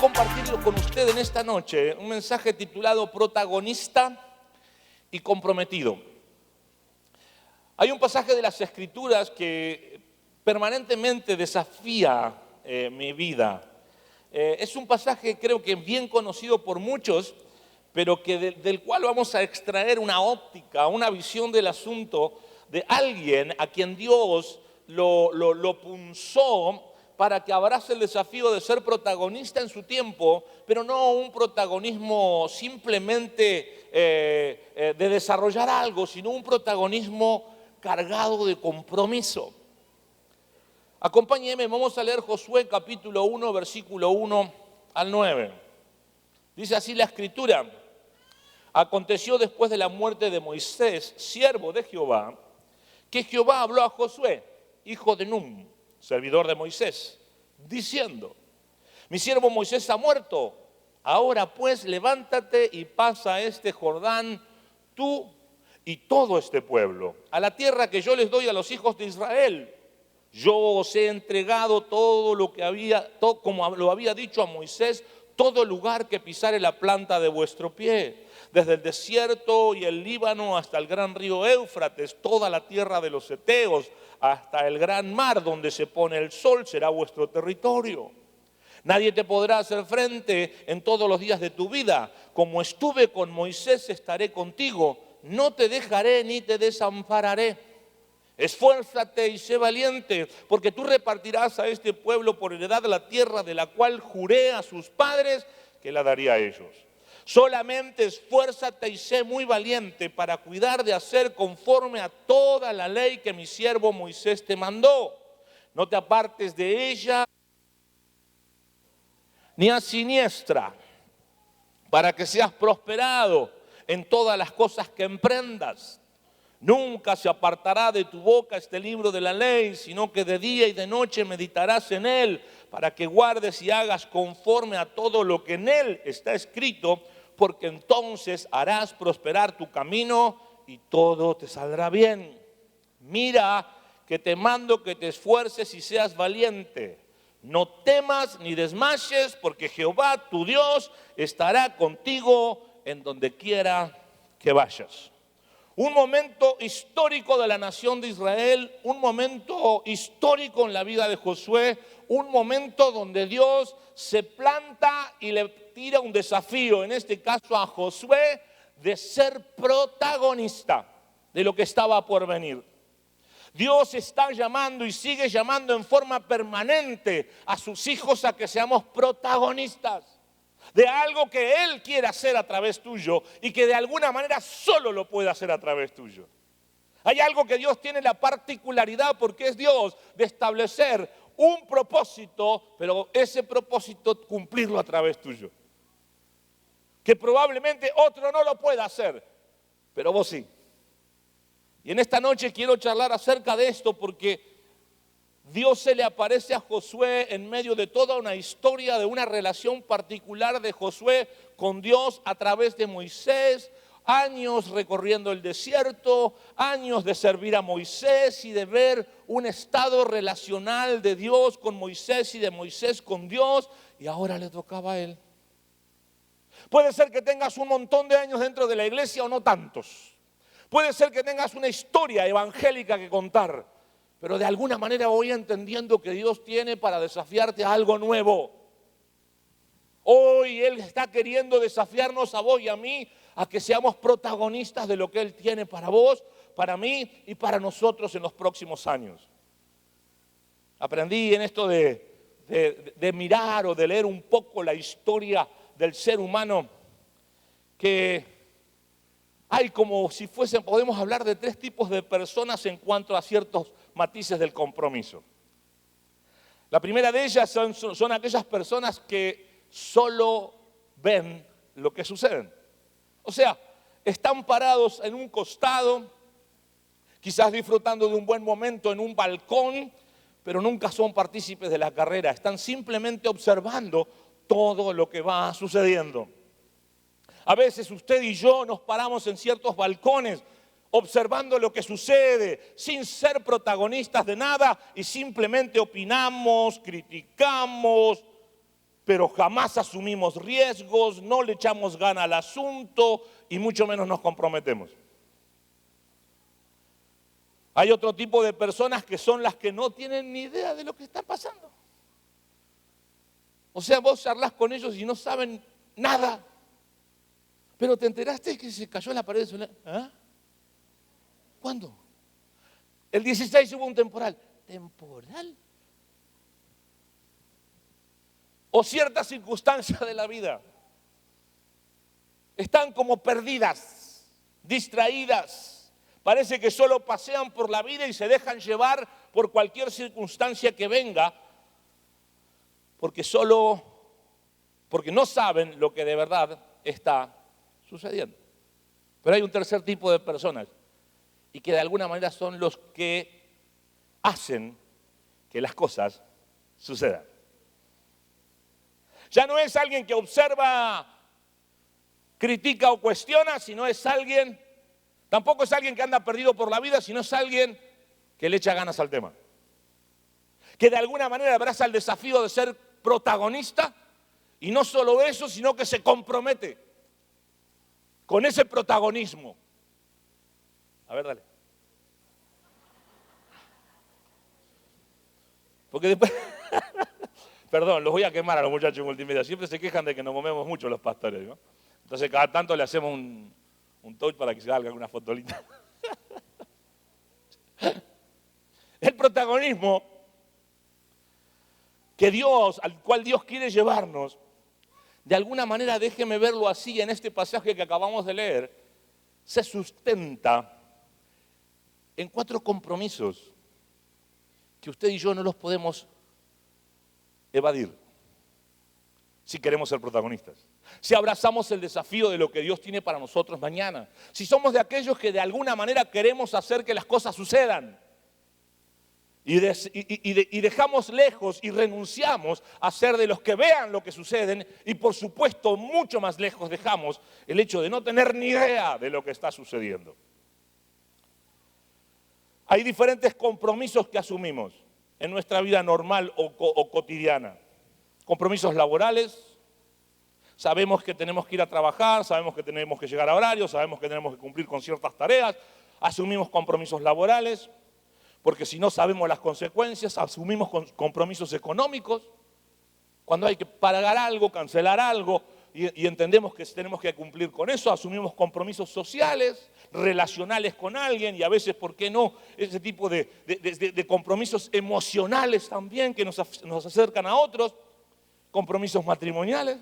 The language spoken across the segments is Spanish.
compartirlo con usted en esta noche, un mensaje titulado Protagonista y Comprometido. Hay un pasaje de las Escrituras que permanentemente desafía mi vida. Es un pasaje creo que bien conocido por muchos, pero del cual vamos a extraer una óptica, una visión del asunto de alguien a quien Dios lo punzó para que abrace el desafío de ser protagonista en su tiempo, pero no un protagonismo simplemente de desarrollar algo, sino un protagonismo cargado de compromiso. Acompáñenme, vamos a leer Josué capítulo 1, versículo 1 al 9. Dice así la Escritura: aconteció después de la muerte de Moisés, siervo de Jehová, que Jehová habló a Josué, hijo de Nun, servidor de Moisés, diciendo: mi siervo Moisés ha muerto, ahora pues levántate y pasa este Jordán, tú y todo este pueblo, a la tierra que yo les doy a los hijos de Israel. Yo os he entregado todo lo que como lo había dicho a Moisés, todo lugar que pisare la planta de vuestro pie, desde el desierto y el Líbano hasta el gran río Éufrates, toda la tierra de los heteos, hasta el gran mar donde se pone el sol, será vuestro territorio. Nadie te podrá hacer frente en todos los días de tu vida. Como estuve con Moisés, estaré contigo. No te dejaré ni te desampararé. Esfuérzate y sé valiente, porque tú repartirás a este pueblo por heredad la tierra de la cual juré a sus padres que la daría a ellos. Solamente esfuérzate y sé muy valiente para cuidar de hacer conforme a toda la ley que mi siervo Moisés te mandó. No te apartes de ella ni a siniestra, para que seas prosperado en todas las cosas que emprendas. Nunca se apartará de tu boca este libro de la ley, sino que de día y de noche meditarás en él, para que guardes y hagas conforme a todo lo que en él está escrito, porque entonces harás prosperar tu camino y todo te saldrá bien. Mira que te mando que te esfuerces y seas valiente. No temas ni desmayes, porque Jehová tu Dios estará contigo en donde quiera que vayas. Un momento histórico de la nación de Israel, un momento histórico en la vida de Josué, un momento donde Dios se planta y le tira un desafío, en este caso a Josué, de ser protagonista de lo que estaba por venir. Dios está llamando y sigue llamando en forma permanente a sus hijos a que seamos protagonistas de algo que Él quiere hacer a través tuyo y que de alguna manera solo lo puede hacer a través tuyo. Hay algo que Dios tiene la particularidad, porque es Dios, de establecer un propósito, pero ese propósito cumplirlo a través tuyo. Que probablemente otro no lo pueda hacer, pero vos sí. Y en esta noche quiero charlar acerca de esto porque Dios se le aparece a Josué en medio de toda una historia de una relación particular de Josué con Dios a través de Moisés, años recorriendo el desierto, años de servir a Moisés y de ver un estado relacional de Dios con Moisés y de Moisés con Dios, y ahora le tocaba a él. Puede ser que tengas un montón de años dentro de la iglesia o no tantos. Puede ser que tengas una historia evangélica que contar, pero de alguna manera voy entendiendo que Dios tiene para desafiarte a algo nuevo. Hoy Él está queriendo desafiarnos a vos y a mí a que seamos protagonistas de lo que Él tiene para vos, para mí y para nosotros en los próximos años. Aprendí en esto de mirar o de leer un poco la historia del ser humano, que hay como si podemos hablar de tres tipos de personas en cuanto a ciertos matices del compromiso. La primera de ellas son aquellas personas que solo ven lo que sucede. O sea, están parados en un costado, quizás disfrutando de un buen momento en un balcón, pero nunca son partícipes de la carrera. Están simplemente observando todo lo que va sucediendo. A veces usted y yo nos paramos en ciertos balcones observando lo que sucede sin ser protagonistas de nada y simplemente opinamos, criticamos, pero jamás asumimos riesgos, no le echamos gana al asunto y mucho menos nos comprometemos. Hay otro tipo de personas que son las que no tienen ni idea de lo que está pasando. O sea, vos charlás con ellos y no saben nada. Pero te enteraste que se cayó la pared solar. ¿Ah? ¿Cuándo? El 16 hubo un temporal. ¿Temporal? O ciertas circunstancias de la vida. Están como perdidas, distraídas. Parece que solo pasean por la vida y se dejan llevar por cualquier circunstancia que venga, porque no saben lo que de verdad está sucediendo. Pero hay un tercer tipo de personas y que de alguna manera son los que hacen que las cosas sucedan. Ya no es alguien que observa, critica o cuestiona, sino es alguien, tampoco es alguien que anda perdido por la vida, sino es alguien que le echa ganas al tema. Que de alguna manera abraza el desafío de ser protagonista y no solo eso, sino que se compromete con ese protagonismo. A ver, dale. Porque después, perdón, los voy a quemar a los muchachos multimedia. Siempre se quejan de que nos movemos mucho los pastores, ¿no? Entonces cada tanto le hacemos un touch para que se haga alguna fotolita. El protagonismo al cual Dios quiere llevarnos, de alguna manera, déjeme verlo así en este pasaje que acabamos de leer, se sustenta en 4 compromisos que usted y yo no los podemos evadir si queremos ser protagonistas. Si abrazamos el desafío de lo que Dios tiene para nosotros mañana. Si somos de aquellos que de alguna manera queremos hacer que las cosas sucedan. Y dejamos lejos y renunciamos a ser de los que vean lo que sucede. Y por supuesto, mucho más lejos dejamos el hecho de no tener ni idea de lo que está sucediendo. Hay diferentes compromisos que asumimos en nuestra vida normal o cotidiana. Compromisos laborales. Sabemos que tenemos que ir a trabajar, sabemos que tenemos que llegar a horario, sabemos que tenemos que cumplir con ciertas tareas. Asumimos compromisos laborales. Porque si no sabemos las consecuencias, asumimos compromisos económicos. Cuando hay que pagar algo, cancelar algo, y entendemos que tenemos que cumplir con eso, asumimos compromisos sociales, relacionales con alguien, y a veces, ¿por qué no?, ese tipo de compromisos emocionales también que nos acercan a otros, compromisos matrimoniales.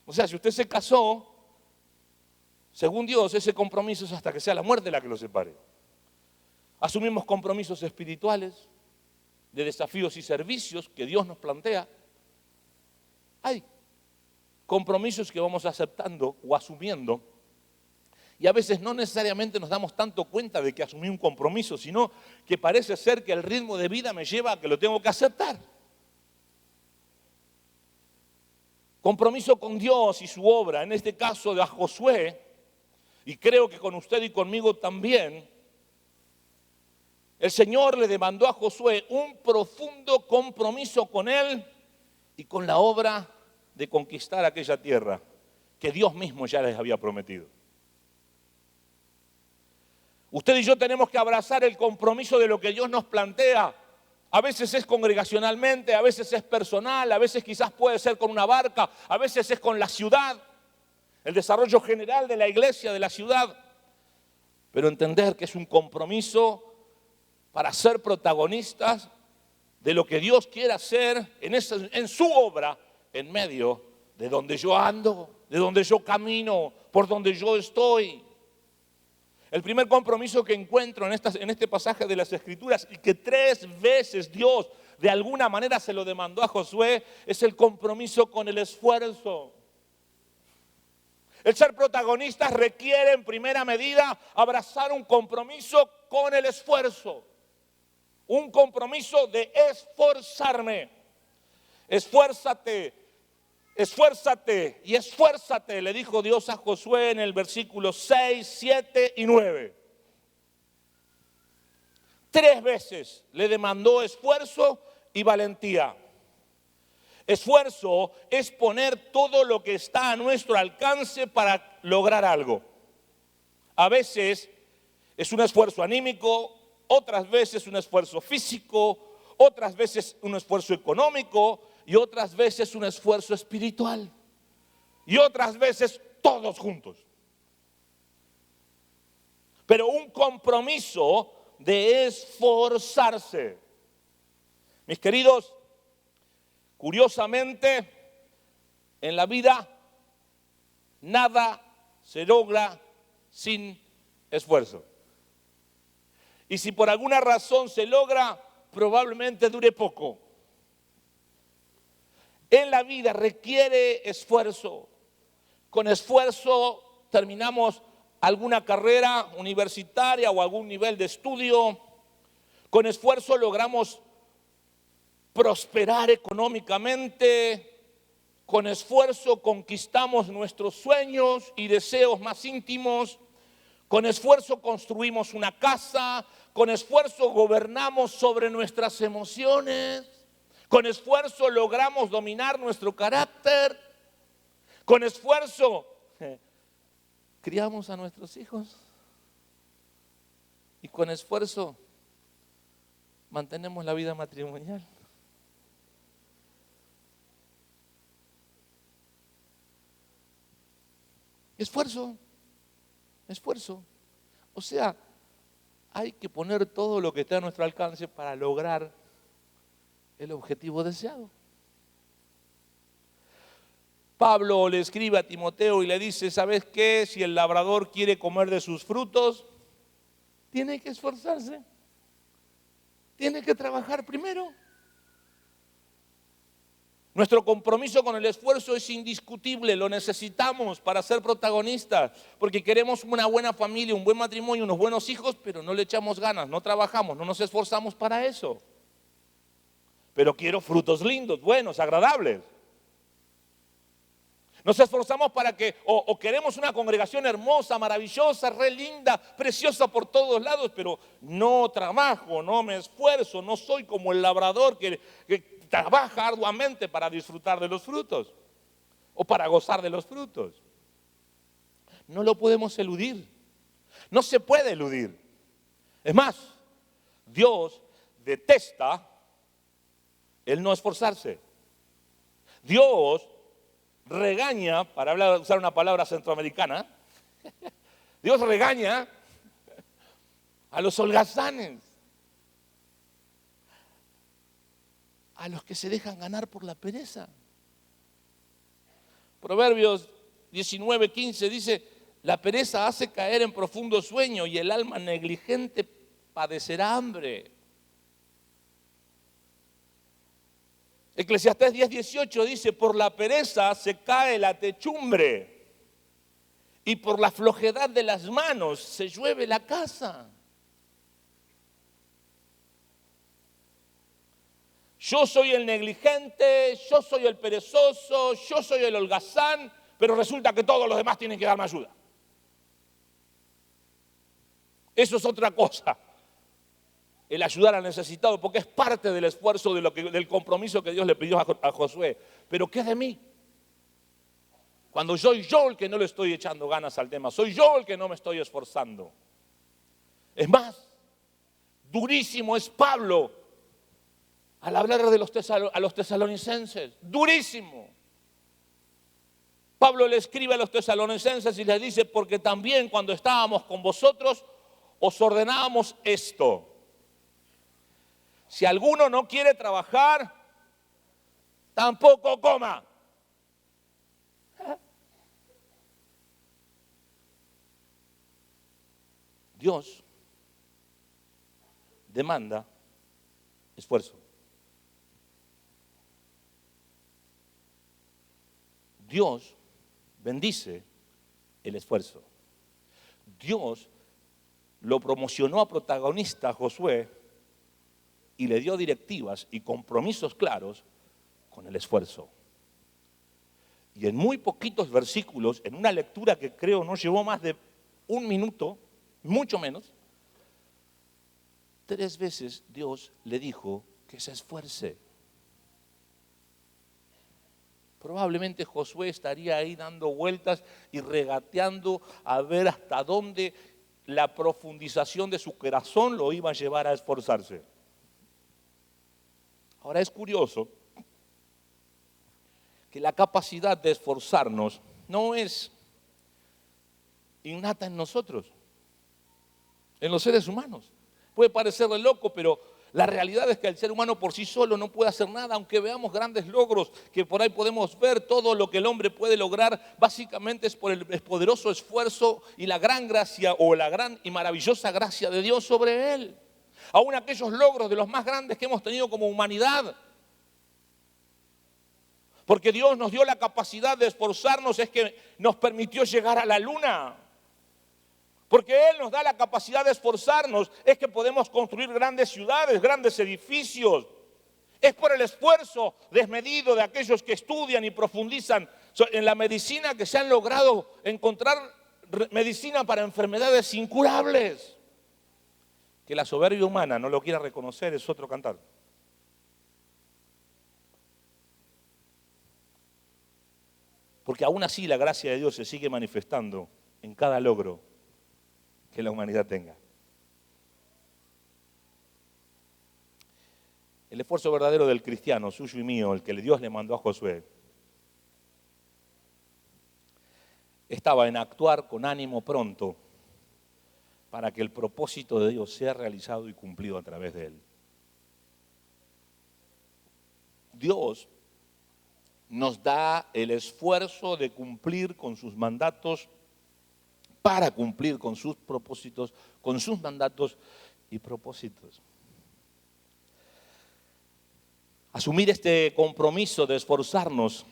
O sea, si usted se casó, según Dios, ese compromiso es hasta que sea la muerte la que lo separe. Asumimos compromisos espirituales, de desafíos y servicios que Dios nos plantea. Hay compromisos que vamos aceptando o asumiendo y a veces no necesariamente nos damos tanto cuenta de que asumí un compromiso, sino que parece ser que el ritmo de vida me lleva a que lo tengo que aceptar. Compromiso con Dios y su obra, en este caso de Josué, y creo que con usted y conmigo también. El Señor le demandó a Josué un profundo compromiso con él y con la obra de conquistar aquella tierra que Dios mismo ya les había prometido. Usted y yo tenemos que abrazar el compromiso de lo que Dios nos plantea. A veces es congregacionalmente, a veces es personal, a veces quizás puede ser con una barca, a veces es con la ciudad, el desarrollo general de la iglesia, de la ciudad. Pero entender que es un compromiso para ser protagonistas de lo que Dios quiere hacer en su obra, en medio de donde yo ando, de donde yo camino, por donde yo estoy. El primer compromiso que encuentro en este pasaje de las Escrituras y que 3 veces Dios de alguna manera se lo demandó a Josué es el compromiso con el esfuerzo. El ser protagonista requiere en primera medida abrazar un compromiso con el esfuerzo. Un compromiso de esforzarme. Esfuérzate, esfuérzate y esfuérzate, le dijo Dios a Josué en el versículo 6, 7 y 9. 3 veces le demandó esfuerzo y valentía. Esfuerzo es poner todo lo que está a nuestro alcance para lograr algo. A veces es un esfuerzo anímico, otras veces un esfuerzo físico, otras veces un esfuerzo económico y otras veces un esfuerzo espiritual. Y otras veces todos juntos. Pero un compromiso de esforzarse. Mis queridos, curiosamente, en la vida nada se logra sin esfuerzo. Y si por alguna razón se logra, probablemente dure poco. En la vida requiere esfuerzo. Con esfuerzo terminamos alguna carrera universitaria o algún nivel de estudio. Con esfuerzo logramos prosperar económicamente. Con esfuerzo conquistamos nuestros sueños y deseos más íntimos. Con esfuerzo construimos una casa. Con esfuerzo gobernamos sobre nuestras emociones. Con esfuerzo logramos dominar nuestro carácter. Con esfuerzo criamos a nuestros hijos. Y con esfuerzo mantenemos la vida matrimonial. Esfuerzo, esfuerzo. O sea, hay que poner todo lo que está a nuestro alcance para lograr el objetivo deseado. Pablo le escribe a Timoteo y le dice, ¿sabes qué? Si el labrador quiere comer de sus frutos, tiene que esforzarse. Tiene que trabajar primero. Nuestro compromiso con el esfuerzo es indiscutible, lo necesitamos para ser protagonistas, porque queremos una buena familia, un buen matrimonio, unos buenos hijos, pero no le echamos ganas, no trabajamos, no nos esforzamos para eso. Pero quiero frutos lindos, buenos, agradables. Nos esforzamos para que, o queremos una congregación hermosa, maravillosa, re linda, preciosa por todos lados, pero no trabajo, no me esfuerzo, no soy como el labrador que trabaja arduamente para disfrutar de los frutos o para gozar de los frutos. No lo podemos eludir, no se puede eludir. Es más, Dios detesta el no esforzarse. Dios regaña, para usar una palabra centroamericana, Dios regaña a los holgazanes, a los que se dejan ganar por la pereza. Proverbios 19:15 dice, la pereza hace caer en profundo sueño y el alma negligente padecerá hambre. Eclesiastés 10:18 dice, por la pereza se cae la techumbre y por la flojedad de las manos se llueve la casa. Yo soy el negligente, yo soy el perezoso, yo soy el holgazán, pero resulta que todos los demás tienen que darme ayuda. Eso es otra cosa. El ayudar al necesitado, porque es parte del esfuerzo del compromiso que Dios le pidió a Josué. Pero ¿qué de mí? Cuando soy yo el que no le estoy echando ganas al tema, soy yo el que no me estoy esforzando. Es más, durísimo es Pablo al hablar a los tesalonicenses. Durísimo. Pablo le escribe a los tesalonicenses y les dice, porque también cuando estábamos con vosotros os ordenábamos esto. Si alguno no quiere trabajar, tampoco coma. Dios demanda esfuerzo. Dios bendice el esfuerzo. Dios lo promocionó a protagonista a Josué y le dio directivas y compromisos claros con el esfuerzo. Y en muy poquitos versículos, en una lectura que creo no llevó más de un minuto, mucho menos, 3 veces Dios le dijo que se esfuerce. probablemente Josué estaría ahí dando vueltas y regateando a ver hasta dónde la profundización de su corazón lo iba a llevar a esforzarse. Ahora es curioso que la capacidad de esforzarnos no es innata en nosotros, en los seres humanos. Puede parecerle loco, pero la realidad es que el ser humano por sí solo no puede hacer nada, aunque veamos grandes logros que por ahí podemos ver. Todo lo que el hombre puede lograr básicamente es por el poderoso esfuerzo y la gran gracia o la gran y maravillosa gracia de Dios sobre él. Aún aquellos logros de los más grandes que hemos tenido como humanidad. Porque Dios nos dio la capacidad de esforzarnos, es que nos permitió llegar a la luna. Porque Él nos da la capacidad de esforzarnos, es que podemos construir grandes ciudades, grandes edificios. Es por el esfuerzo desmedido de aquellos que estudian y profundizan en la medicina que se han logrado encontrar medicina para enfermedades incurables. Que la soberbia humana no lo quiera reconocer es otro cantar. Porque aún así la gracia de Dios se sigue manifestando en cada logro que la humanidad tenga. El esfuerzo verdadero del cristiano, suyo y mío, el que Dios le mandó a Josué, estaba en actuar con ánimo pronto para que el propósito de Dios sea realizado y cumplido a través de él. Dios nos da el esfuerzo de cumplir con sus mandatos para cumplir con sus propósitos, con sus mandatos y propósitos. Asumir este compromiso de esforzarnos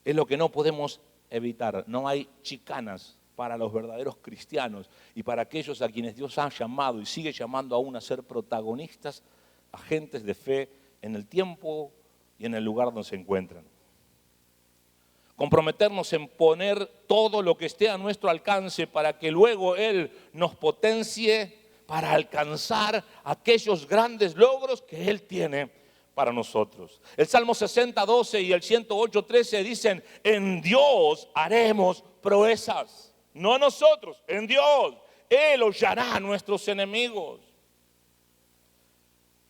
es lo que no podemos evitar. No hay chicanas para los verdaderos cristianos y para aquellos a quienes Dios ha llamado y sigue llamando aún a ser protagonistas, agentes de fe en el tiempo y en el lugar donde se encuentran. Comprometernos en poner todo lo que esté a nuestro alcance para que luego Él nos potencie para alcanzar aquellos grandes logros que Él tiene para nosotros. El Salmo 60:12 y el 108:13 dicen: en Dios haremos proezas. No nosotros, en Dios. Él hollará a nuestros enemigos.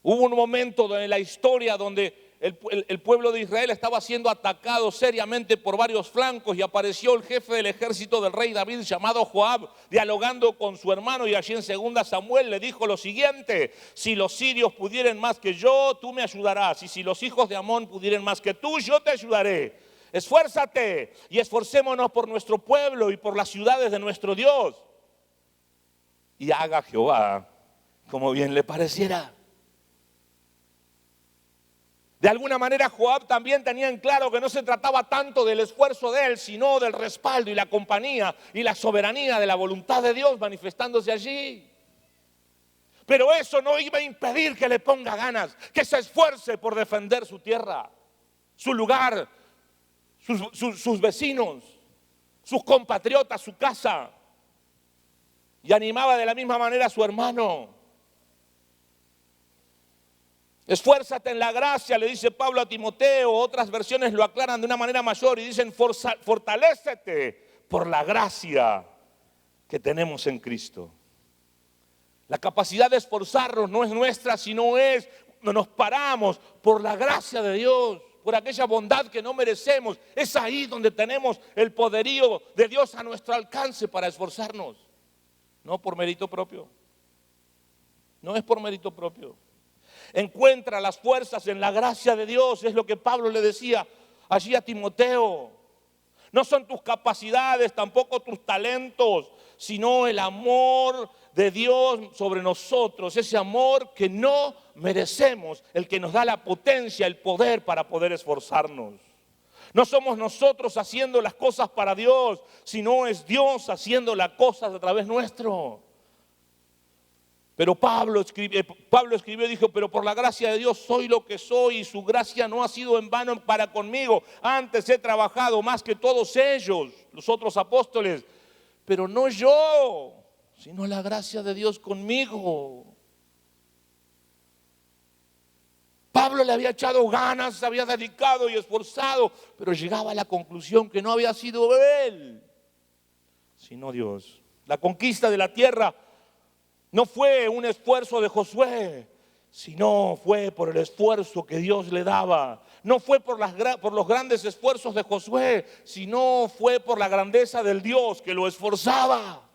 Hubo un momento en la historia donde el pueblo de Israel estaba siendo atacado seriamente por varios flancos y apareció el jefe del ejército del rey David llamado Joab, dialogando con su hermano, y allí en 2 Samuel le dijo lo siguiente: si los sirios pudieren más que yo, tú me ayudarás, y si los hijos de Amón pudieren más que tú, yo te ayudaré. Esfuérzate y esforcémonos por nuestro pueblo y por las ciudades de nuestro Dios. Y haga Jehová como bien le pareciera. De alguna manera Joab también tenía en claro que no se trataba tanto del esfuerzo de él, sino del respaldo y la compañía y la soberanía de la voluntad de Dios manifestándose allí. Pero eso no iba a impedir que le ponga ganas, que se esfuerce por defender su tierra, su lugar, sus vecinos, sus compatriotas, su casa. Y animaba de la misma manera a su hermano. Esfuérzate en la gracia, le dice Pablo a Timoteo. Otras versiones lo aclaran de una manera mayor y dicen: fortalécete por la gracia que tenemos en Cristo. La capacidad de esforzarnos no es nuestra, sino nos paramos por la gracia de Dios, por aquella bondad que no merecemos. Es ahí donde tenemos el poderío de Dios a nuestro alcance para esforzarnos. No por mérito propio. No es por mérito propio. Encuentra las fuerzas en la gracia de Dios, es lo que Pablo le decía allí a Timoteo. No son tus capacidades, tampoco tus talentos, sino el amor de Dios sobre nosotros, ese amor que no merecemos, el que nos da la potencia, el poder para poder esforzarnos. No somos nosotros haciendo las cosas para Dios, sino es Dios haciendo las cosas a través nuestro. Pero Pablo escribió y dijo: pero por la gracia de Dios soy lo que soy, y su gracia no ha sido en vano para conmigo. Antes he trabajado más que todos ellos, los otros apóstoles, pero no yo, sino la gracia de Dios conmigo. Pablo le había echado ganas, se había dedicado y esforzado, pero llegaba a la conclusión que no había sido él, sino Dios. La conquista de la tierra no fue un esfuerzo de Josué, sino fue por el esfuerzo que Dios le daba. No fue por los grandes esfuerzos de Josué, sino fue por la grandeza del Dios que lo esforzaba.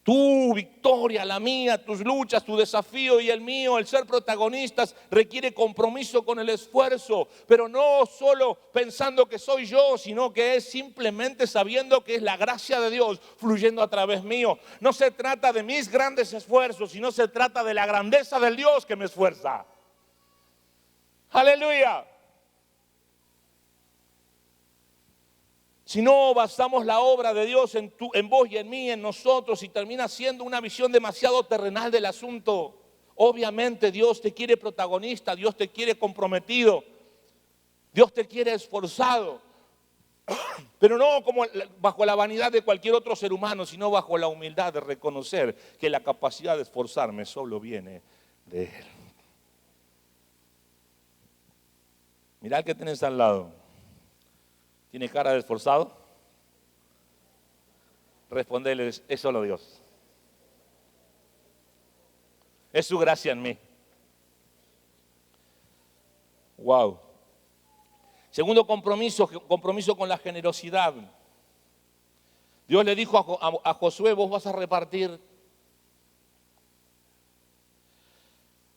Tu victoria, la mía, tus luchas, tu desafío y el mío, el ser protagonistas, requiere compromiso con el esfuerzo, pero no solo pensando que soy yo, sino que es simplemente sabiendo que es la gracia de Dios fluyendo a través mío. No se trata de mis grandes esfuerzos, sino se trata de la grandeza del Dios que me esfuerza. Aleluya. Si no basamos la obra de Dios en vos y en mí, en nosotros, y termina siendo una visión demasiado terrenal del asunto. Obviamente Dios te quiere protagonista, Dios te quiere comprometido, Dios te quiere esforzado, pero no como bajo la vanidad de cualquier otro ser humano, sino bajo la humildad de reconocer que la capacidad de esforzarme solo viene de Él. Mirá al que tenés al lado. ¿Tiene cara de esforzado? Respondeles, es solo Dios. Es su gracia en mí. Wow. Segundo compromiso con la generosidad. Dios le dijo a Josué, vos vas a repartir.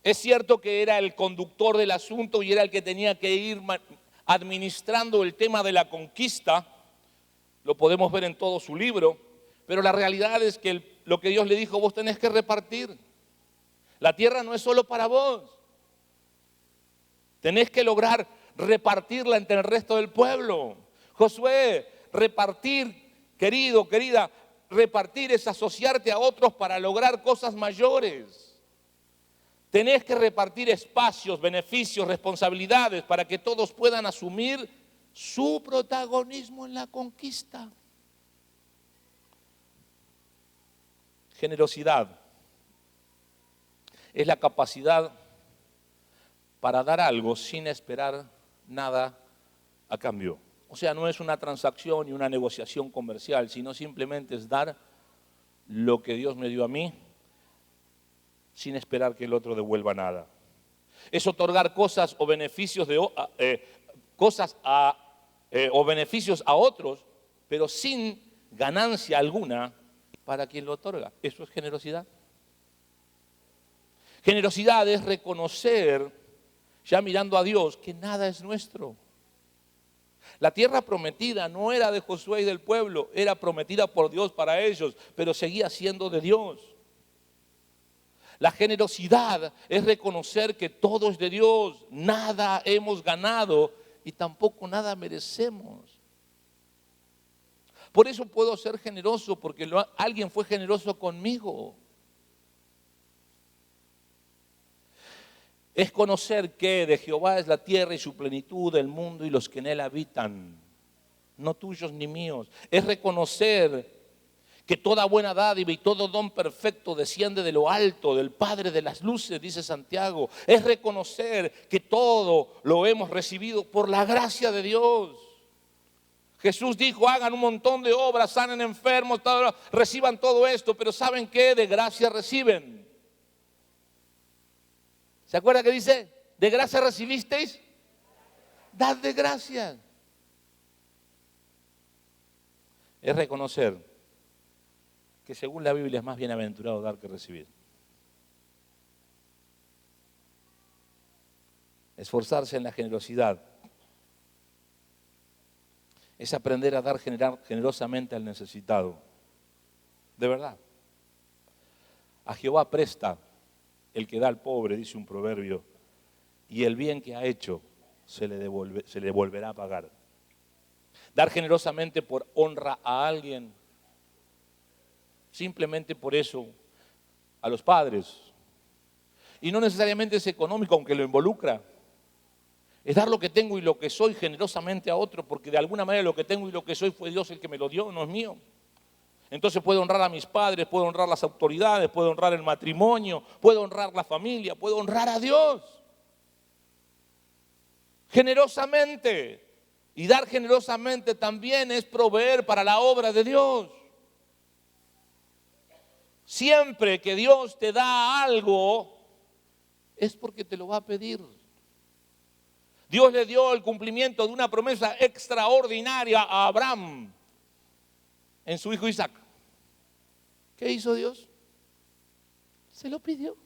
Es cierto que era el conductor del asunto y era el que tenía que ir administrando el tema de la conquista. Lo podemos ver en todo su libro, pero la realidad es que lo que Dios le dijo, vos tenés que repartir. La tierra no es solo para vos. Tenés que lograr repartirla entre el resto del pueblo. Josué, repartir, querido, querida, repartir es asociarte a otros para lograr cosas mayores. Tenés que repartir espacios, beneficios, responsabilidades para que todos puedan asumir su protagonismo en la conquista. Generosidad es la capacidad para dar algo sin esperar nada a cambio. O sea, no es una transacción ni una negociación comercial, sino simplemente es dar lo que Dios me dio a mí sin esperar que el otro devuelva nada. Es otorgar cosas o beneficios o beneficios a otros, pero sin ganancia alguna para quien lo otorga. Eso es generosidad. Generosidad es reconocer, ya mirando a Dios, que nada es nuestro. La tierra prometida no era de Josué y del pueblo, era prometida por Dios para ellos, pero seguía siendo de Dios. La generosidad es reconocer que todo es de Dios, nada hemos ganado y tampoco nada merecemos. Por eso puedo ser generoso, porque alguien fue generoso conmigo. Es conocer que de Jehová es la tierra y su plenitud, el mundo y los que en él habitan, no tuyos ni míos. Es reconocer que toda buena dádiva y todo don perfecto desciende de lo alto, del Padre de las luces, dice Santiago. Es reconocer que todo lo hemos recibido por la gracia de Dios. Jesús dijo, hagan un montón de obras, sanen enfermos, reciban todo esto, pero ¿saben qué? De gracia reciben. ¿Se acuerda que dice? ¿De gracia recibisteis? Dad de gracia. Es reconocer que según la Biblia es más bienaventurado dar que recibir. Esforzarse en la generosidad es aprender a dar generosamente al necesitado. De verdad. A Jehová presta el que da al pobre, dice un proverbio, y el bien que ha hecho se le volverá a pagar. Dar generosamente por honra a alguien, simplemente por eso, a los padres. Y no necesariamente es económico, aunque lo involucra. Es dar lo que tengo y lo que soy generosamente a otro, porque de alguna manera lo que tengo y lo que soy fue Dios el que me lo dio, no es mío. Entonces puedo honrar a mis padres, puedo honrar las autoridades, puedo honrar el matrimonio, puedo honrar la familia, puedo honrar a Dios. Generosamente. Y dar generosamente también es proveer para la obra de Dios. Siempre que Dios te da algo, es porque te lo va a pedir. Dios le dio el cumplimiento de una promesa extraordinaria a Abraham en su hijo Isaac. ¿Qué hizo Dios? Se lo pidió.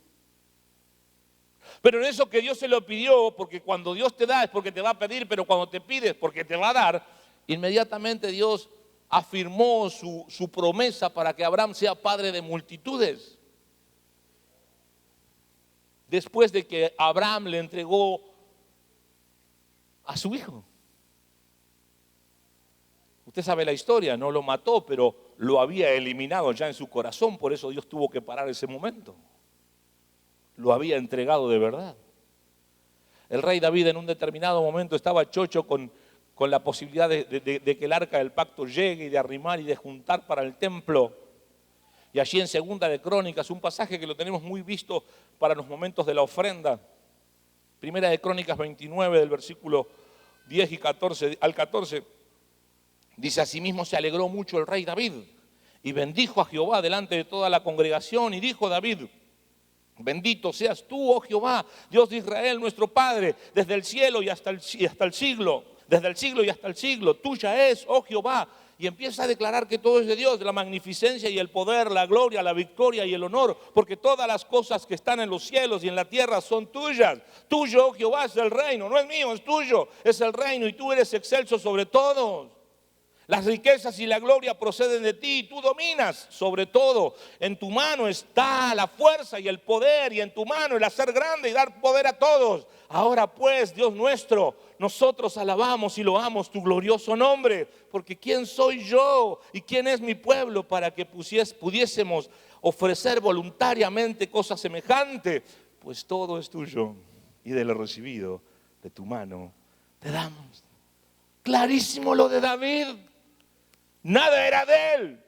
Pero en eso que Dios se lo pidió, porque cuando Dios te da es porque te va a pedir, pero cuando te pide es porque te va a dar, inmediatamente Dios afirmó su promesa para que Abraham sea padre de multitudes. Después de que Abraham le entregó a su hijo. Usted sabe la historia, no lo mató, pero lo había eliminado ya en su corazón, por eso Dios tuvo que parar ese momento. Lo había entregado de verdad. El rey David en un determinado momento estaba chocho con la posibilidad de que el arca del pacto llegue y de arrimar y de juntar para el templo. Y allí en Segunda de Crónicas, un pasaje que lo tenemos muy visto para los momentos de la ofrenda. Primera de Crónicas 29, del versículo 10 y 14 al 14. Dice: asimismo se alegró mucho el rey David y bendijo a Jehová delante de toda la congregación. Y dijo David: bendito seas tú, oh Jehová, Dios de Israel, nuestro Padre, desde el cielo y hasta el siglo, desde el siglo y hasta el siglo. Tuya es, oh Jehová. Y empieza a declarar que todo es de Dios, de la magnificencia y el poder, la gloria, la victoria y el honor, porque todas las cosas que están en los cielos y en la tierra son tuyas. Tuyo, oh Jehová, es el reino, no es mío, es tuyo, es el reino, y tú eres excelso sobre todos. Las riquezas y la gloria proceden de ti y tú dominas sobre todo. En tu mano está la fuerza y el poder, y en tu mano el hacer grande y dar poder a todos. Ahora pues, Dios nuestro, nosotros alabamos y loamos tu glorioso nombre, porque ¿quién soy yo y quién es mi pueblo para que pudiésemos ofrecer voluntariamente cosa semejante? Pues todo es tuyo y de lo recibido de tu mano te damos. Clarísimo lo de David. Nada era de él.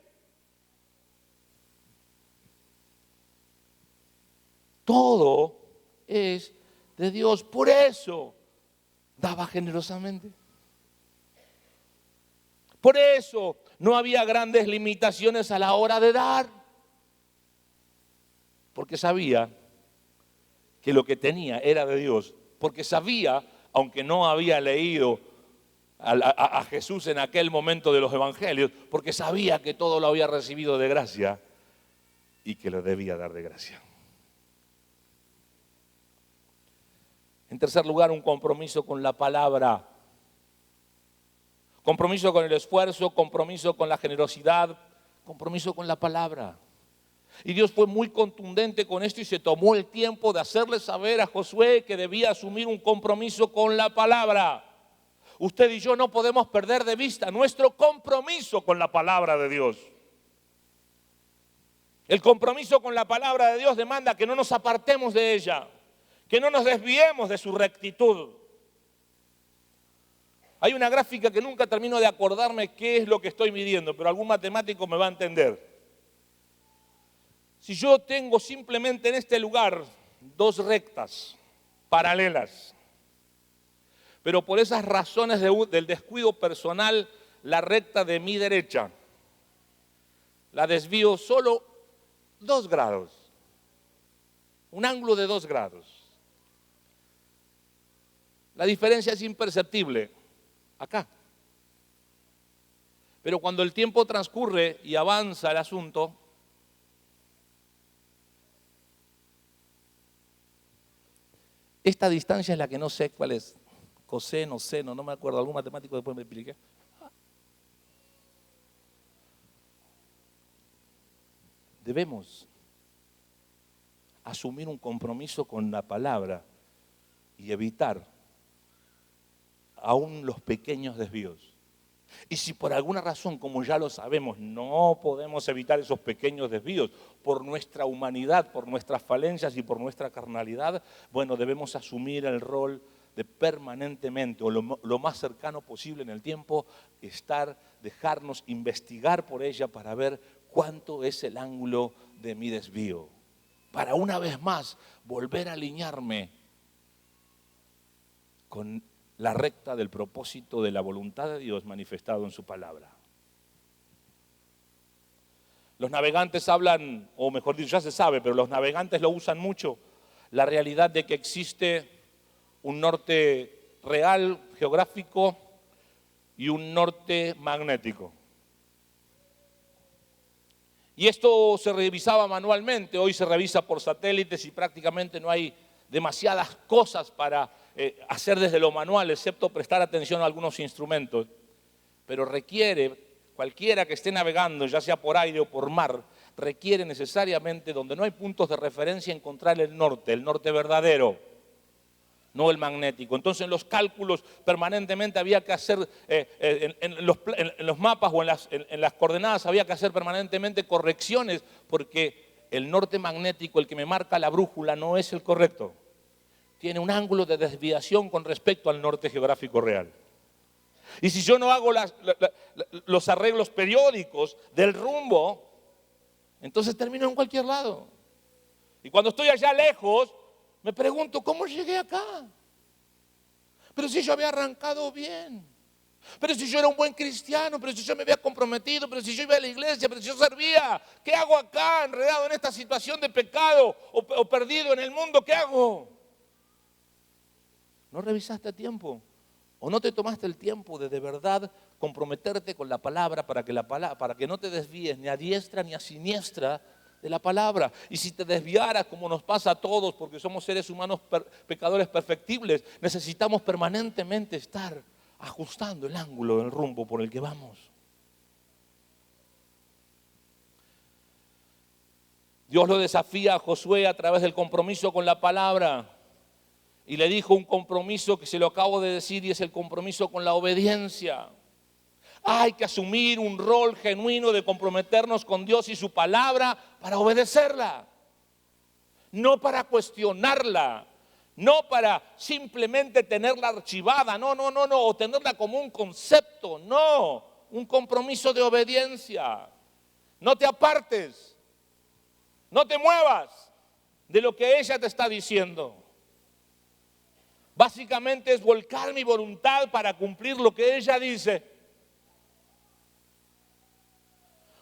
Todo es de Dios. Por eso daba generosamente. Por eso no había grandes limitaciones a la hora de dar. Porque sabía que lo que tenía era de Dios. Porque sabía, aunque no había leído a Jesús en aquel momento de los evangelios, porque sabía que todo lo había recibido de gracia y que lo debía dar de gracia. En tercer lugar, un compromiso con la palabra. Compromiso con el esfuerzo, compromiso con la generosidad, compromiso con la palabra. Y Dios fue muy contundente con esto y se tomó el tiempo de hacerle saber a Josué que debía asumir un compromiso con la palabra. Usted y yo no podemos perder de vista nuestro compromiso con la palabra de Dios. El compromiso con la palabra de Dios demanda que no nos apartemos de ella, que no nos desviemos de su rectitud. Hay una gráfica que nunca termino de acordarme qué es lo que estoy midiendo, pero algún matemático me va a entender. Si yo tengo simplemente en este lugar dos rectas paralelas, pero por esas razones del descuido personal, la recta de mi derecha la desvío solo 2 grados, un ángulo de 2 grados. La diferencia es imperceptible acá. Pero cuando el tiempo transcurre y avanza el asunto, esta distancia es la que no sé cuál es. Coseno, seno, no me acuerdo, algún matemático después me expliqué. Debemos asumir un compromiso con la palabra y evitar aún los pequeños desvíos. Y si por alguna razón, como ya lo sabemos, no podemos evitar esos pequeños desvíos por nuestra humanidad, por nuestras falencias y por nuestra carnalidad, bueno, debemos asumir el rol de permanentemente o lo más cercano posible en el tiempo, dejarnos investigar por ella para ver ¿Cuánto es el ángulo de mi desvío? Para una vez más volver a alinearme con la recta del propósito de la voluntad de Dios manifestado en su palabra. Los navegantes hablan, o mejor dicho, ya se sabe, pero los navegantes lo usan mucho, la realidad de que existe un norte real, geográfico, y un norte magnético. Y esto se revisaba manualmente, hoy se revisa por satélites y prácticamente no hay demasiadas cosas para hacer desde lo manual, excepto prestar atención a algunos instrumentos. Pero requiere, cualquiera que esté navegando, ya sea por aire o por mar, requiere necesariamente, donde no hay puntos de referencia, encontrar el norte verdadero, no el magnético. Entonces en los cálculos permanentemente había que hacer, en los mapas o en las coordenadas había que hacer permanentemente correcciones, porque el norte magnético, el que me marca la brújula, no es el correcto. Tiene un ángulo de desviación con respecto al norte geográfico real. Y si yo no hago los arreglos periódicos del rumbo, entonces termino en cualquier lado. Y cuando estoy allá lejos, me pregunto, ¿cómo llegué acá? Pero si yo había arrancado bien, pero si yo era un buen cristiano, pero si yo me había comprometido, pero si yo iba a la iglesia, pero si yo servía, ¿qué hago acá enredado en esta situación de pecado o perdido en el mundo? ¿Qué hago? ¿No revisaste a tiempo? ¿O no te tomaste el tiempo de verdad comprometerte con la palabra para que no te desvíes ni a diestra ni a siniestra de la palabra? Y si te desviaras, como nos pasa a todos, porque somos seres humanos pecadores perfectibles, necesitamos permanentemente estar ajustando el ángulo del rumbo por el que vamos. Dios lo desafía a Josué a través del compromiso con la palabra. Y le dijo un compromiso que se lo acabo de decir, y es el compromiso con la obediencia. Hay que asumir un rol genuino de comprometernos con Dios y su palabra para obedecerla. No para cuestionarla, no para simplemente tenerla archivada, no, o tenerla como un concepto, no, un compromiso de obediencia. No te apartes, no te muevas de lo que ella te está diciendo. Básicamente es volcar mi voluntad para cumplir lo que ella dice.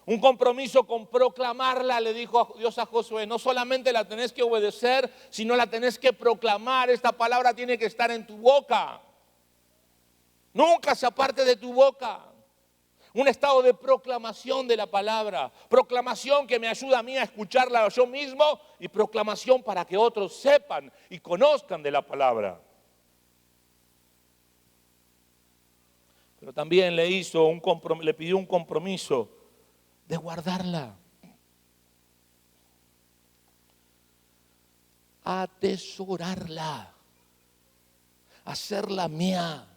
Un compromiso con proclamarla, le dijo Dios a Josué. No solamente la tenés que obedecer, sino la tenés que proclamar. Esta palabra tiene que estar en tu boca. Nunca se aparte de tu boca. Un estado de proclamación de la palabra. Proclamación que me ayuda a mí a escucharla yo mismo, y proclamación para que otros sepan y conozcan de la palabra. Pero también le pidió un compromiso de guardarla, atesorarla, hacerla mía,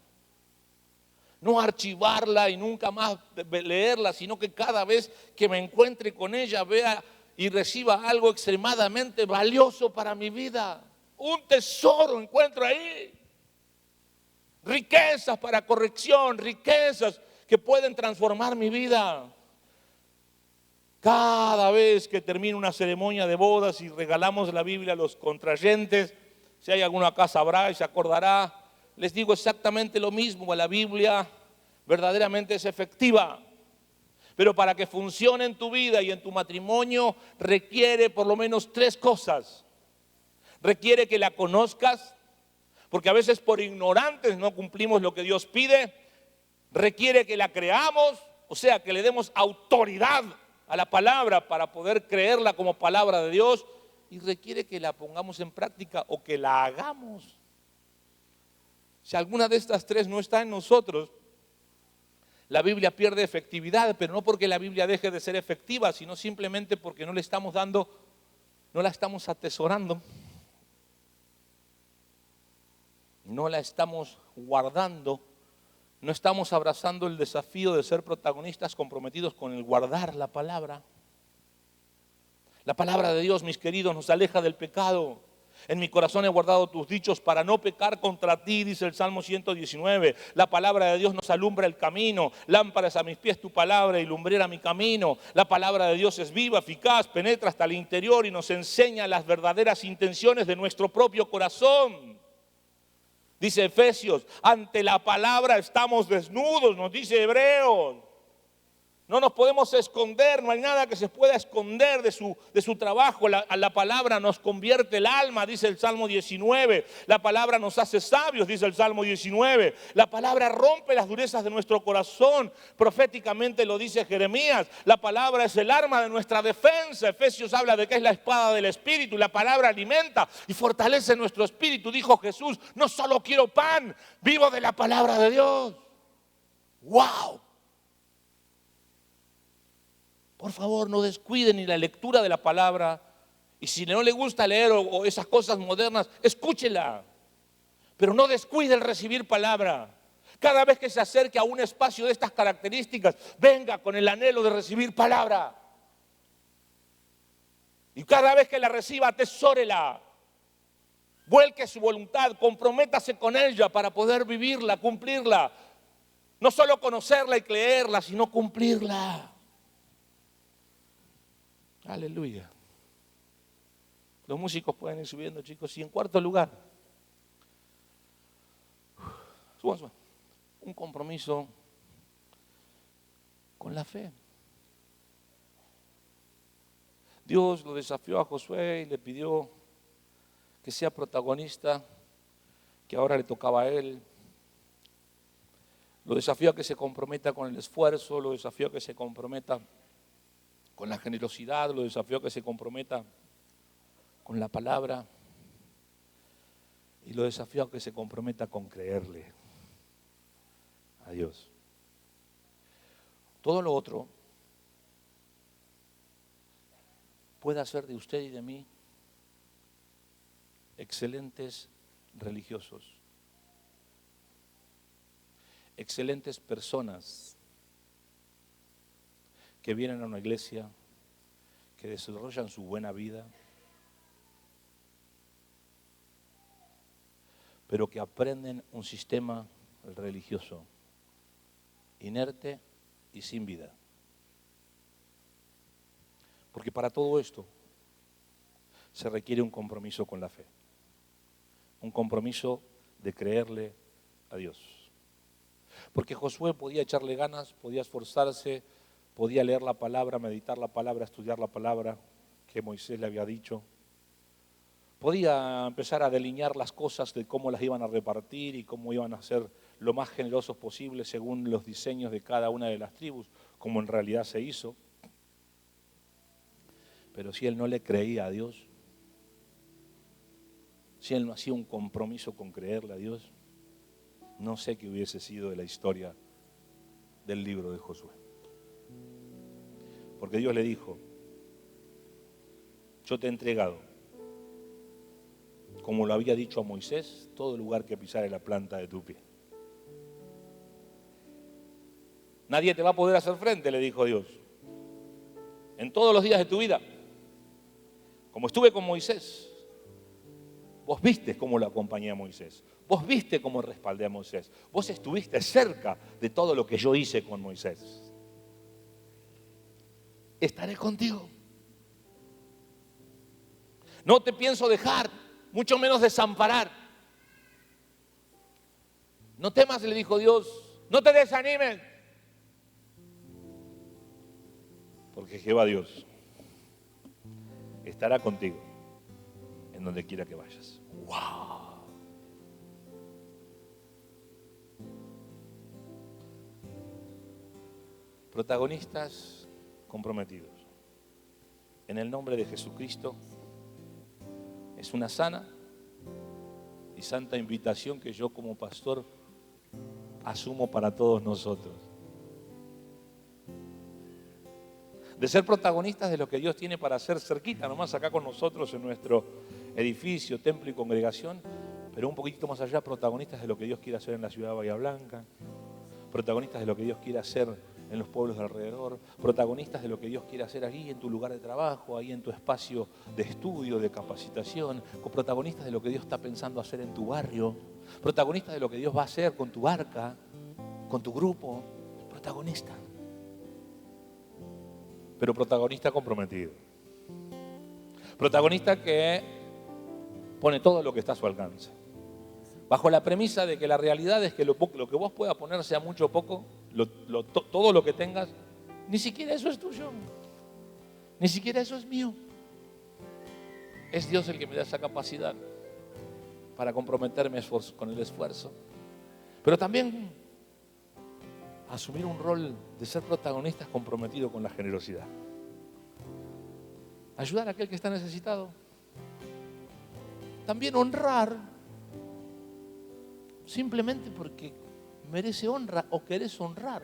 no archivarla y nunca más leerla, sino que cada vez que me encuentre con ella vea y reciba algo extremadamente valioso para mi vida. Un tesoro encuentro ahí. Riquezas para corrección, riquezas que pueden transformar mi vida. Cada vez que termino una ceremonia de bodas y regalamos la Biblia a los contrayentes, si hay alguno acá sabrá y se acordará, les digo exactamente lo mismo. La Biblia verdaderamente es efectiva, pero para que funcione en tu vida y en tu matrimonio requiere por lo menos 3 cosas. Requiere que la conozcas, porque a veces por ignorantes no cumplimos lo que Dios pide. Requiere que la creamos, o sea, que le demos autoridad a la palabra para poder creerla como palabra de Dios, y requiere que la pongamos en práctica o que la hagamos. Si alguna de estas 3 no está en nosotros, la Biblia pierde efectividad, pero no porque la Biblia deje de ser efectiva, sino simplemente porque no le estamos dando, no la estamos atesorando, no la estamos guardando, no estamos abrazando el desafío de ser protagonistas comprometidos con el guardar la palabra. La palabra de Dios, mis queridos, nos aleja del pecado. En mi corazón he guardado tus dichos para no pecar contra ti, dice el Salmo 119. La palabra de Dios nos alumbra el camino. Lámparas a mis pies tu palabra y lumbrera mi camino. La palabra de Dios es viva, eficaz, penetra hasta el interior y nos enseña las verdaderas intenciones de nuestro propio corazón. Dice Efesios, ante la palabra estamos desnudos, nos dice Hebreos. No nos podemos esconder, no hay nada que se pueda esconder de su trabajo. La palabra nos convierte el alma, dice el Salmo 19. La palabra nos hace sabios, dice el Salmo 19. La palabra rompe las durezas de nuestro corazón, proféticamente lo dice Jeremías. La palabra es el arma de nuestra defensa. Efesios habla de que es la espada del Espíritu. La palabra alimenta y fortalece nuestro espíritu. Dijo Jesús, no solo quiero pan, vivo de la palabra de Dios. ¡Wow! Por favor, no descuiden ni la lectura de la palabra. Y si no le gusta leer o esas cosas modernas, escúchela. Pero no descuide el recibir palabra. Cada vez que se acerque a un espacio de estas características, venga con el anhelo de recibir palabra. Y cada vez que la reciba, atesórela. Vuelque su voluntad, comprométase con ella para poder vivirla, cumplirla. No solo conocerla y creerla, sino cumplirla. Aleluya. Los músicos pueden ir subiendo, chicos. Y en cuarto lugar, suban. Un compromiso con la fe. Dios lo desafió a Josué y le pidió que sea protagonista, que ahora le tocaba a él. Lo desafió a que se comprometa con el esfuerzo, lo desafió a que se comprometa con la generosidad, lo desafió a que se comprometa con la palabra y lo desafió a que se comprometa con creerle a Dios. Todo lo otro puede hacer de usted y de mí excelentes religiosos, excelentes personas que vienen a una iglesia, que desarrollan su buena vida, pero que aprenden un sistema religioso inerte y sin vida. Porque para todo esto se requiere un compromiso con la fe, un compromiso de creerle a Dios. Porque Josué podía echarle ganas, podía esforzarse, podía leer la palabra, meditar la palabra, estudiar la palabra que Moisés le había dicho. Podía empezar a delinear las cosas de cómo las iban a repartir y cómo iban a ser lo más generosos posible según los diseños de cada una de las tribus, como en realidad se hizo. Pero si él no le creía a Dios, si él no hacía un compromiso con creerle a Dios, no sé qué hubiese sido de la historia del libro de Josué. Porque Dios le dijo, yo te he entregado, como lo había dicho a Moisés, todo lugar que pisare la planta de tu pie. Nadie te va a poder hacer frente, le dijo Dios, en todos los días de tu vida. Como estuve con Moisés, vos viste cómo lo acompañé a Moisés, vos viste cómo respaldé a Moisés, vos estuviste cerca de todo lo que yo hice con Moisés. Estaré contigo. No te pienso dejar, mucho menos desamparar. No temas, le dijo Dios, no te desanimes. Porque Jehová Dios estará contigo en donde quiera que vayas. ¡Wow! Protagonistas comprometidos. En el nombre de Jesucristo, es una sana y santa invitación que yo como pastor asumo para todos nosotros. De ser protagonistas de lo que Dios tiene para hacer cerquita, nomás acá con nosotros en nuestro edificio, templo y congregación, pero un poquitito más allá, protagonistas de lo que Dios quiere hacer en la ciudad de Bahía Blanca, protagonistas de lo que Dios quiere hacer en los pueblos de alrededor, protagonistas de lo que Dios quiere hacer ahí en tu lugar de trabajo, ahí en tu espacio de estudio, de capacitación, protagonistas de lo que Dios está pensando hacer en tu barrio, protagonistas de lo que Dios va a hacer con tu arca, con tu grupo, protagonista. Pero protagonista comprometido. Protagonista que pone todo lo que está a su alcance. Bajo la premisa de que la realidad es que lo que vos puedas poner, sea mucho o poco, todo lo que tengas, ni siquiera eso es tuyo. Ni siquiera eso es mío. Es Dios el que me da esa capacidad para comprometerme con el esfuerzo. Pero también asumir un rol de ser protagonistas comprometido con la generosidad. Ayudar a aquel que está necesitado. También honrar, simplemente porque merece honra o querés honrar.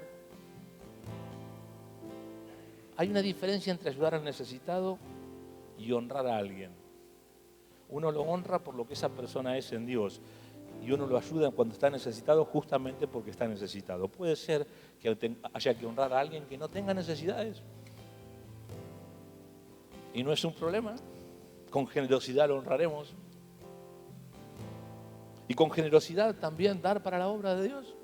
Hay una diferencia entre ayudar al necesitado y honrar a alguien. Uno lo honra por lo que esa persona es en Dios y uno lo ayuda cuando está necesitado justamente porque está necesitado. Puede ser que haya que honrar a alguien que no tenga necesidades y no es un problema. Con generosidad lo honraremos. Y con generosidad también dar para la obra de Dios.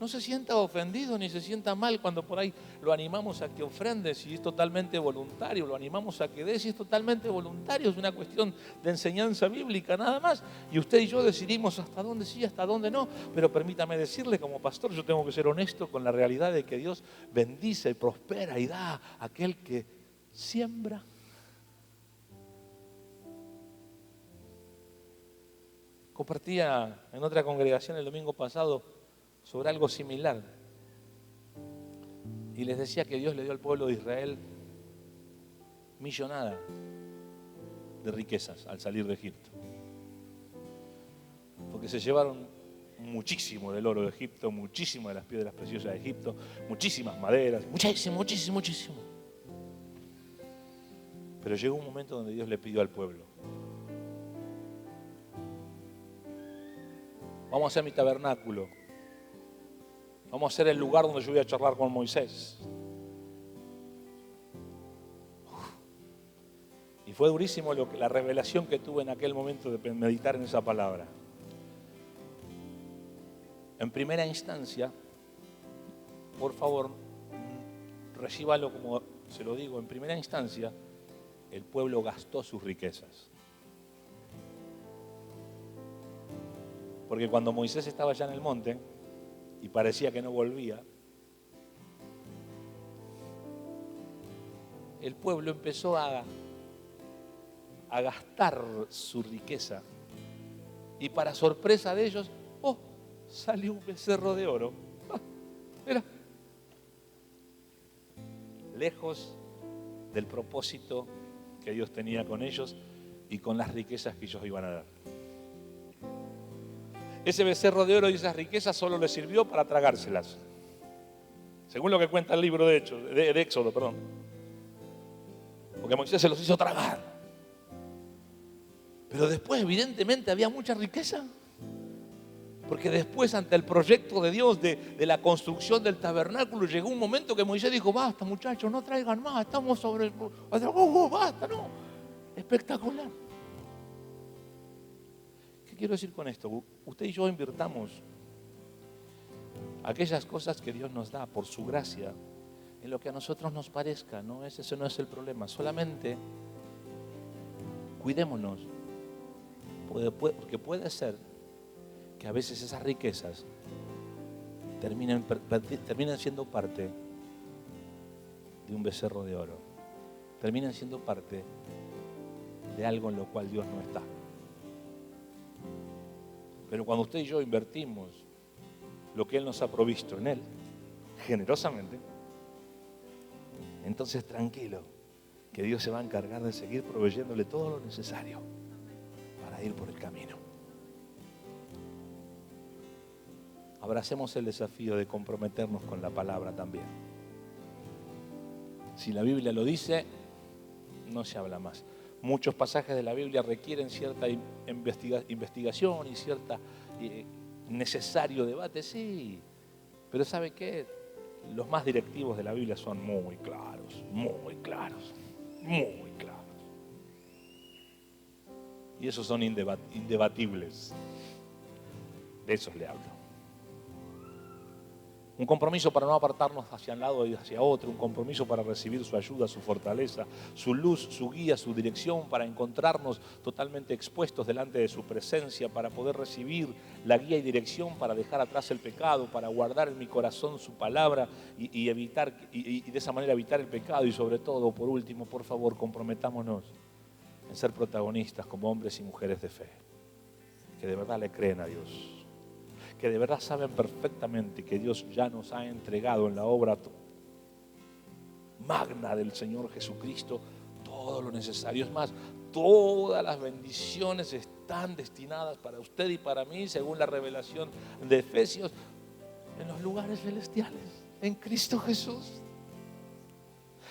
No se sienta ofendido ni se sienta mal cuando por ahí lo animamos a que ofrende si es totalmente voluntario, lo animamos a que dé si es totalmente voluntario, es una cuestión de enseñanza bíblica nada más. Y usted y yo decidimos hasta dónde sí, hasta dónde no, pero permítame decirle como pastor, yo tengo que ser honesto con la realidad de que Dios bendice y prospera y da a aquel que siembra. Compartía en otra congregación el domingo pasado sobre algo similar. Y les decía que Dios le dio al pueblo de Israel millonada de riquezas al salir de Egipto. Porque se llevaron muchísimo del oro de Egipto, muchísimo de las piedras preciosas de Egipto, muchísimas maderas, muchísimo. Pero llegó un momento donde Dios le pidió al pueblo: vamos a hacer mi tabernáculo. Vamos a hacer el lugar donde yo voy a charlar con Moisés. Y fue durísimo la revelación que tuve en aquel momento de meditar en esa palabra. En primera instancia, por favor, recíbalo como se lo digo, en primera instancia, el pueblo gastó sus riquezas. Porque cuando Moisés estaba allá en el monte y parecía que no volvía, el pueblo empezó a gastar su riqueza. Y para sorpresa de ellos, salió un becerro de oro. Mira. Lejos del propósito que Dios tenía con ellos y con las riquezas que ellos iban a dar. Ese becerro de oro y esas riquezas solo les sirvió para tragárselas. Según lo que cuenta el libro de Éxodo, perdón. Porque Moisés se los hizo tragar. Pero después, evidentemente, había mucha riqueza. Porque después, ante el proyecto de Dios de la construcción del tabernáculo, llegó un momento que Moisés dijo: basta, muchachos, no traigan más, estamos sobre... basta, no. Espectacular. ¿Qué quiero decir con esto? Usted y yo invirtamos aquellas cosas que Dios nos da por su gracia en lo que a nosotros nos parezca, ¿no? Ese no es el problema. Solamente cuidémonos, porque puede ser que a veces esas riquezas terminen siendo parte de un becerro de oro, terminen siendo parte de algo en lo cual Dios no está. Pero cuando usted y yo invertimos lo que Él nos ha provisto en Él, generosamente, entonces tranquilo, que Dios se va a encargar de seguir proveyéndole todo lo necesario para ir por el camino. Abracemos el desafío de comprometernos con la palabra también. Si la Biblia lo dice, no se habla más. Muchos pasajes de la Biblia requieren cierta investigación y cierta necesario debate, sí. Pero ¿sabe qué? los más directivos de la Biblia son muy claros, muy claros, muy claros. Y esos son indebatibles. De esos le hablo. Un compromiso para no apartarnos hacia un lado y hacia otro, un compromiso para recibir su ayuda, su fortaleza, su luz, su guía, su dirección, para encontrarnos totalmente expuestos delante de su presencia, para poder recibir la guía y dirección, para dejar atrás el pecado, para guardar en mi corazón su palabra y evitar, y de esa manera evitar el pecado. Y sobre todo, por último, por favor, comprometámonos en ser protagonistas como hombres y mujeres de fe, que de verdad le creen a Dios, que de verdad saben perfectamente que Dios ya nos ha entregado en la obra magna del Señor Jesucristo todo lo necesario. Es más, todas las bendiciones están destinadas para usted y para mí, según la revelación de Efesios, en los lugares celestiales, en Cristo Jesús.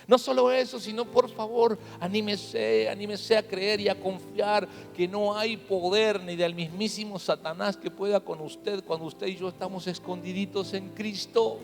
No solo eso, sino por favor, anímese a creer y a confiar que no hay poder ni del mismísimo Satanás que pueda con usted cuando usted y yo estamos escondiditos en Cristo.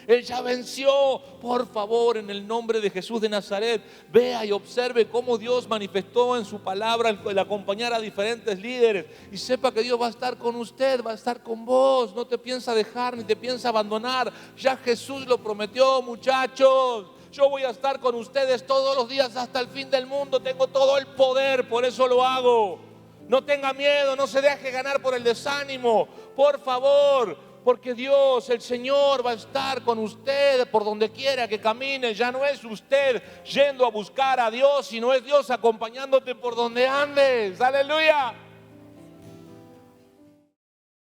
Él ya venció. Por favor, en el nombre de Jesús de Nazaret, vea y observe cómo Dios manifestó en su palabra el acompañar a diferentes líderes. Y sepa que Dios va a estar con usted, va a estar con vos. No te piensa dejar ni te piensa abandonar. Ya Jesús lo prometió, muchachos. Yo voy a estar con ustedes todos los días hasta el fin del mundo. Tengo todo el poder, por eso lo hago. No tenga miedo, no se deje ganar por el desánimo. Por favor, porque Dios, el Señor, va a estar con usted por donde quiera que camine. Ya no es usted yendo a buscar a Dios, sino es Dios acompañándote por donde andes. ¡Aleluya!